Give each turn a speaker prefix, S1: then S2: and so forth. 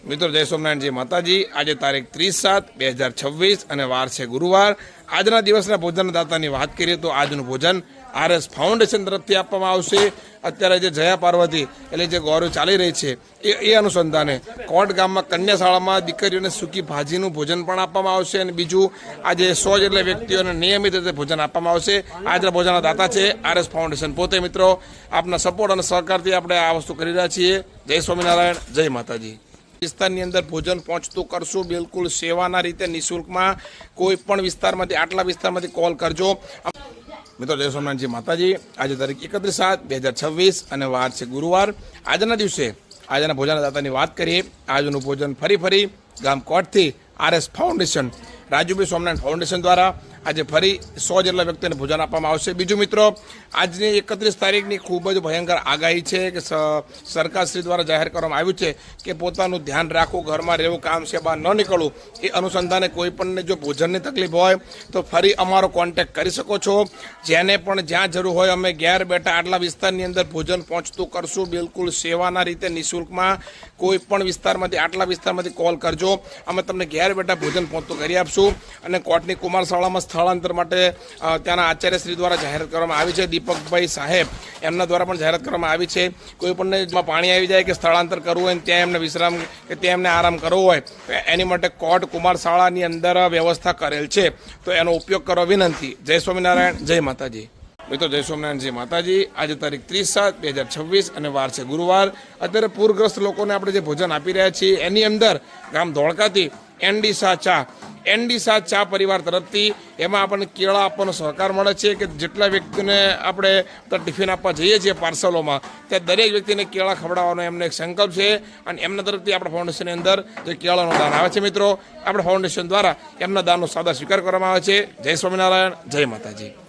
S1: મિત્રો જય સોમનારાયણજી માતાજી। આજે તારીખ 30/7/2026 અને વાર છે ગુરુવાર। આજના દિવસના ભોજનદાતાની વાત કરીએ તો આજનું ભોજન RS ફાઉન્ડેશન તરફથી આપવામાં આવશે। અત્યારે જે જયા પાર્વતી એટલે જે ગૌરવ ચાલી રહી છે એ અનુસંધાને કોટ ગામમાં કન્યાશાળામાં દીકરીઓને સૂકી ભાજીનું ભોજન પણ આપવામાં આવશે અને બીજું આજે 100 જેટલા વ્યક્તિઓને નિયમિત રીતે ભોજન આપવામાં આવશે। આજના ભોજનના દાતા છે RS ફાઉન્ડેશન પોતે। મિત્રો આપના સપોર્ટ અને સહકારથી આપણે આ વસ્તુ કરી રહ્યા છીએ। જય સ્વામિનારાયણ, જય માતાજી। વિસ્તારની અંદર ભોજન પહોંચતું કરશું બિલકુલ સેવાના રીતે નિઃશુલ્કમાં। કોઈ પણ વિસ્તારમાંથી આટલા વિસ્તારમાંથી કોલ કરજો। મિત્રો જય સોમનાથજી માતાજી। આજે તારીખ 31/7/2026 અને વાર છે ગુરુવાર। આજના દિવસે આજના ભોજનદાતાની વાત કરીએ। આજનું ભોજન ફરી ગામ કોટથી RS foundation Rajubhai Somnath foundation દ્વારા આજે ફરી 100 જેટલા વ્યક્તિઓને ભોજન આપવામાં આવશે। બીજું મિત્રો આજની 31 તારીખની ખૂબ જ ભયંકર આગાહી છે કે સરકારશ્રી દ્વારા જાહેર કરવામાં આવ્યું છે કે પોતાનું ધ્યાન રાખવું, ઘરમાં રહેવું, કામ છે બહાર ન નીકળવું। એ અનુસંધાને કોઈ પણને જો ભોજનની તકલીફ હોય તો ફરી અમારો કોન્ટેક્ટ કરી શકો છો। જેને પણ જ્યાં જરૂર હોય અમે ઘેર બેઠા આટલા વિસ્તારની અંદર ભોજન પહોંચતું કરશું બિલકુલ સેવાના રીતે નિઃશુલ્કમાં। કોઈ પણ વિસ્તારમાંથી આટલા વિસ્તારમાંથી કોલ કરજો, અમે તમને ઘેર બેઠા ભોજન પહોંચતું કરી આપશું। અને કોટની કુમાર શાળામાં સ્થળાંતર માટે ત્યાંના આચાર્યશ્રી દ્વારા જાહેરાત કરવામાં આવી છે। દીપકભાઈ સાહેબ એમના દ્વારા પણ જાહેરાત કરવામાં આવી છે। કોઈ પણને પાણી આવી જાય કે સ્થળાંતર કરવું હોય ત્યાં એમને વિશ્રામ કે ત્યાં એમને આરામ કરવો હોય તો એની માટે કોટ કુમાર શાળાની અંદર વ્યવસ્થા કરેલ છે, તો એનો ઉપયોગ કરવા વિનંતી। જય સ્વામિનારાયણ, જય માતાજી। મિત્રો જય સોમનારાયણજી માતાજી। આજે તારીખ 30/7/2026 અને વાર છે ગુરુવાર। અત્યારે પૂરગ્રસ્ત લોકોને આપણે જે ભોજન આપી રહ્યા છીએ એની અંદર ગામ ધોળકાથી એનડી શાહ ચા પરિવાર તરફથી એમાં આપણને કેળા આપવાનો સહકાર મળે છે કે જેટલા વ્યક્તિને આપણે ટિફિન આપવા જઈએ છીએ પાર્સલોમાં ત્યાં દરેક વ્યક્તિને કેળા ખવડાવવાનો એમને એક સંકલ્પ છે અને એમના તરફથી આપણા ફાઉન્ડેશનની અંદર જે કેળાનો દાન આવે છે મિત્રો આપણા ફાઉન્ડેશન દ્વારા એમના દાનનો સાદા સ્વીકાર કરવામાં આવે છે। જય સ્વામિનારાયણ, જય માતાજી।